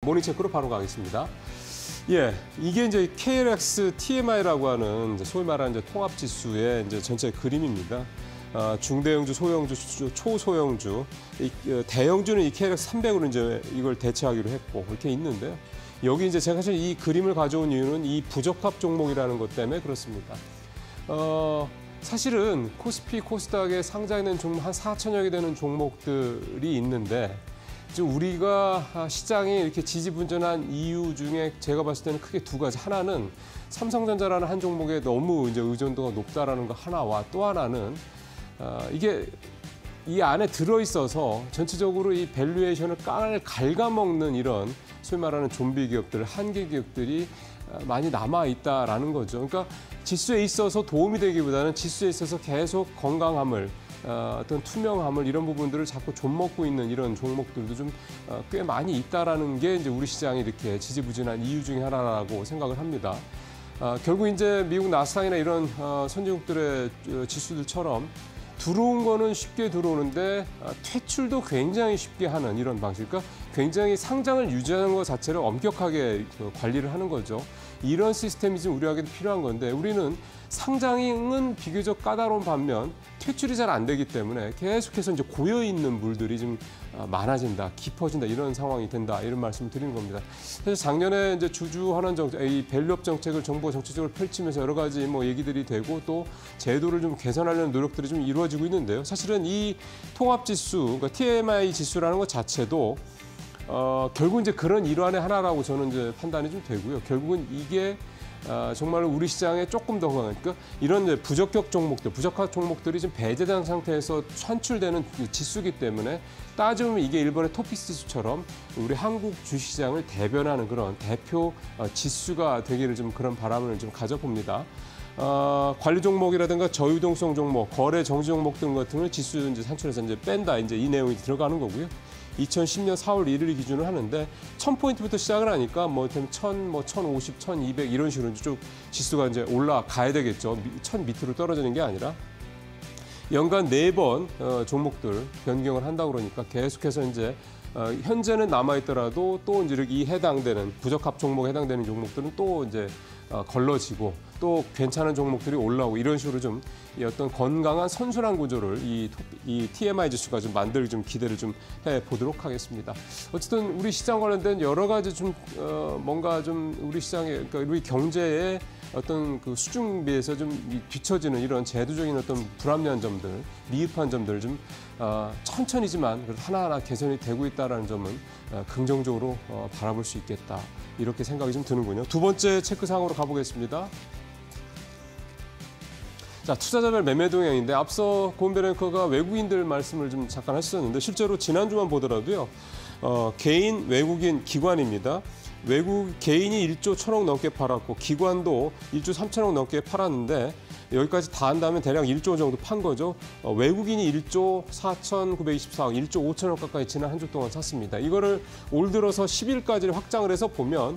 모닝체크로 바로 가겠습니다. 예, 이게 이제 KLX TMI라고 하는 이제 소위 말하는 이제 통합지수의 이제 전체 그림입니다. 중대형주, 소형주, 초소형주, 대형주는 이 KLX 300으로 이제 이걸 대체하기로 했고 이렇게 있는데요. 여기 이제 제가 사실 이 그림을 가져온 이유는 이 부적합 종목이라는 것 때문에 그렇습니다. 사실은 코스피, 코스닥에 상장된 종목 한 4천여 개 되는 종목들이 있는데 지금 우리가 시장이 이렇게 지지분전한 이유 중에 제가 봤을 때는 크게 두 가지. 하나는 삼성전자라는 한 종목에 너무 이제 의존도가 높다라는 거 하나와 또 하나는 이게 이 안에 들어있어서 전체적으로 이 밸류에이션을 갉아먹는 이런 소위 말하는 좀비 기업들, 한계 기업들이 많이 남아있다라는 거죠. 그러니까 지수에 있어서 도움이 되기보다는 지수에 있어서 계속 건강함을 어떤 투명함을 이런 부분들을 자꾸 좀먹고 있는 이런 종목들도 좀 꽤 많이 있다라는 게 이제 우리 시장이 이렇게 지지부진한 이유 중에 하나라고 생각을 합니다. 결국 이제 미국 나스닥이나 이런 선진국들의 지수들처럼 들어온 거는 쉽게 들어오는데 퇴출도 굉장히 쉽게 하는 이런 방식. 그러니까 굉장히 상장을 유지하는 것 자체를 엄격하게 관리를 하는 거죠. 이런 시스템이 지금 우리에게도 필요한 건데 우리는 상장은 비교적 까다로운 반면 퇴출이 잘 안 되기 때문에 계속해서 이제 고여 있는 물들이 좀 많아진다, 깊어진다 이런 상황이 된다 이런 말씀을 드리는 겁니다. 사실 작년에 이제 주주환원 정책, 이 밸류업 정책을 정부가 정책적으로 펼치면서 여러 가지 뭐 얘기들이 되고 또 제도를 좀 개선하려는 노력들이 좀 이루어지고 있는데요. 사실은 이 통합지수, 그러니까 TMI 지수라는 것 자체도 결국 이제 그런 일환의 하나라고 저는 이제 판단이 좀 되고요. 결국은 이게 정말 우리 시장에 조금 더 그러니까 이런 이제 부적합 종목들이 지금 배제된 상태에서 산출되는 지수기 때문에 따지면 이게 일본의 토픽스 지수처럼 우리 한국 주식시장을 대변하는 그런 대표 지수가 되기를 좀 그런 바람을 좀 가져봅니다. 관리 종목이라든가 저유동성 종목, 거래 정지 종목 등 같은 걸 지수 이제 산출해서 이제 뺀다 이제 이 내용이 들어가는 거고요. 2010년 4월 1일 기준으로 하는데 1000포인트부터 시작을 하니까 뭐 1000, 1050, 1200 이런 식으로 쭉 지수가 이제 올라가야 되겠죠. 1000 밑으로 떨어지는 게 아니라 연간 4번 종목들 변경을 한다고 그러니까 계속해서 이제 현재는 남아있더라도 또 이제 이 해당되는 부적합 종목에 해당되는 종목들은 또 이제 걸러지고 또 괜찮은 종목들이 올라오고 이런 식으로 좀 이 어떤 건강한 선순환 구조를 이 TMI 지수가 좀 만들 좀 기대를 좀 해보도록 하겠습니다. 어쨌든 우리 시장 관련된 여러 가지 좀 뭔가 좀 우리 시장의 그러니까 우리 경제의 어떤 그 수준비에서 좀 뒤처지는 이런 제도적인 어떤 불합리한 점들, 미흡한 점들을 좀 천천히지만 하나하나 개선이 되고 있다는 점은 긍정적으로 바라볼 수 있겠다. 이렇게 생각이 좀 드는군요. 두 번째 체크사항으로 가보겠습니다. 자, 투자자별 매매 동향인데 앞서 고은별 앵커가 외국인들 말씀을 좀 잠깐 하셨었는데 실제로 지난주만 보더라도요. 개인, 외국인, 기관입니다. 개인이 1조 1000억 넘게 팔았고 기관도 1조 3000억 넘게 팔았는데 여기까지 다 한다면 대략 1조 정도 판 거죠. 외국인이 1조 4924억, 1조 5천억 가까이 지난 한 주 동안 샀습니다. 이거를 올 들어서 10일까지를 확장을 해서 보면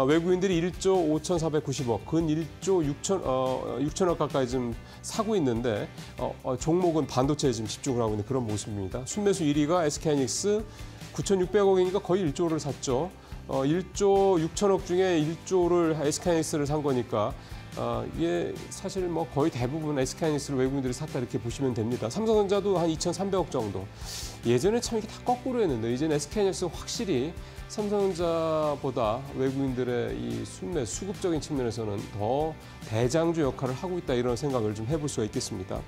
외국인들이 1조 5,490억, 근 1조 6천억 가까이 좀 사고 있는데 종목은 반도체에 지금 집중을 하고 있는 그런 모습입니다. 순매수 1위가 SK하이닉스 9,600억이니까 거의 1조를 샀죠. 1조 6천억 중에 1조를 SK하이닉스를 산 거니까 이게 사실 뭐 거의 대부분 SK하이닉스를 외국인들이 샀다 이렇게 보시면 됩니다. 삼성전자도 한 2,300억 정도. 예전에 참 이게 다 거꾸로 했는데 이제는 SK하이닉스가 확실히 삼성전자보다 외국인들의 이 수급적인 측면에서는 더 대장주 역할을 하고 있다 이런 생각을 좀 해볼 수가 있겠습니다.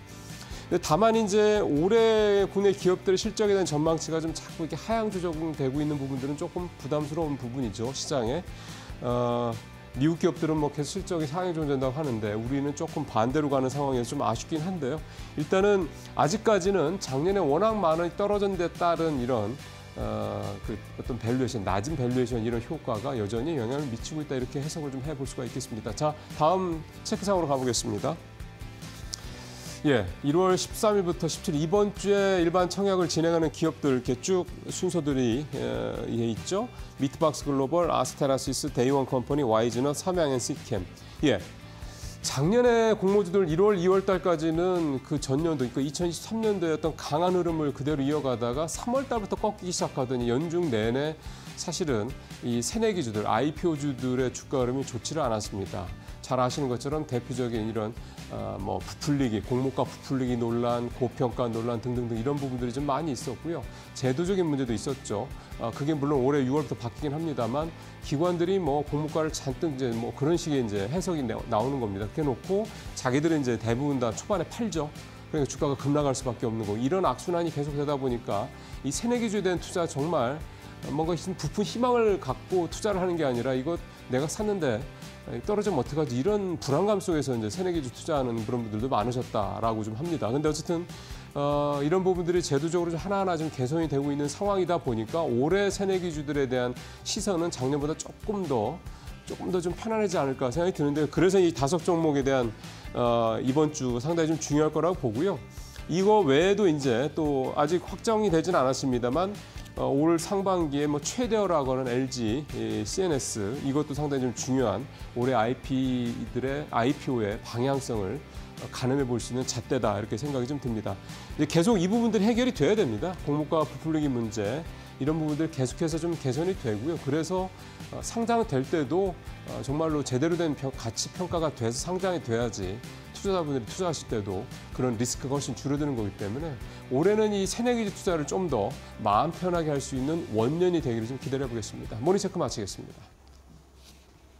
다만 이제 올해 국내 기업들의 실적에 대한 전망치가 좀 자꾸 이렇게 하향 조정되고 있는 부분들은 조금 부담스러운 부분이죠, 시장에. 미국 기업들은 뭐 계속 실적이 상향 조정된다고 하는데 우리는 조금 반대로 가는 상황에서 좀 아쉽긴 한데요. 일단은 아직까지는 작년에 워낙 많이 떨어진 데 따른 이런 그 어떤 밸류에이션, 낮은 밸류에이션 이런 효과가 여전히 영향을 미치고 있다 이렇게 해석을 좀 해볼 수가 있겠습니다. 자, 다음 체크상으로 가보겠습니다. 예, 1월 13일부터 17일 이번 주에 일반 청약을 진행하는 기업들 이렇게 쭉 순서들이 있죠. 미트박스 글로벌, 아스테라시스, 데이원 컴퍼니, 와이즈너, 삼양앤 시캠. 예. 작년에 공모주들 1월, 2월 달까지는 그 전년도, 그러니까 2023년도에 어떤 강한 흐름을 그대로 이어가다가 3월 달부터 꺾이기 시작하더니 연중 내내 사실은 이 새내기주들, IPO주들의 주가 흐름이 좋지를 않았습니다. 잘 아시는 것처럼 대표적인 이런 뭐 부풀리기, 공모가 부풀리기 논란, 고평가 논란 등등등 이런 부분들이 좀 많이 있었고요. 제도적인 문제도 있었죠. 그게 물론 올해 6월부터 바뀌긴 합니다만 기관들이 뭐 공모가를 잔뜩 이제 뭐 그런 식의 이제 해석이 나오는 겁니다. 그렇게 놓고 자기들은 이제 대부분 다 초반에 팔죠. 그러니까 주가가 급락할 수밖에 없는 거. 이런 악순환이 계속되다 보니까 이 새내기주에 대한 투자 정말 뭔가 부푼 희망을 갖고 투자를 하는 게 아니라 이거 내가 샀는데 떨어지면 어떡하지 이런 불안감 속에서 이제 새내기주 투자하는 그런 분들도 많으셨다라고 좀 합니다. 근데 어쨌든 이런 부분들이 제도적으로 좀 하나하나 좀 개선이 되고 있는 상황이다 보니까 올해 새내기주들에 대한 시선은 작년보다 조금 더 좀 편안하지 않을까 생각이 드는데 그래서 이 5종목에 대한 이번 주 상당히 좀 중요할 거라고 보고요. 이거 외에도 이제 또 아직 확정이 되진 않았습니다만 올 상반기에 뭐 최대어라고 하는 LG, CNS 이것도 상당히 좀 중요한 올해 IPO의 방향성을 가늠해 볼 수 있는 잣대다 이렇게 생각이 좀 듭니다. 이제 계속 이 부분들이 해결이 돼야 됩니다. 공모가 부풀리기 문제 이런 부분들 계속해서 좀 개선이 되고요. 그래서 상장될 때도 정말로 제대로 된 가치 평가가 돼서 상장이 돼야지 투자자분들이 투자하실 때도 그런 리스크가 훨씬 줄어드는 거기 때문에 올해는 이 새내기주 투자를 좀 더 마음 편하게 할 수 있는 원년이 되기를 좀 기다려 보겠습니다. 모닝체크 마치겠습니다.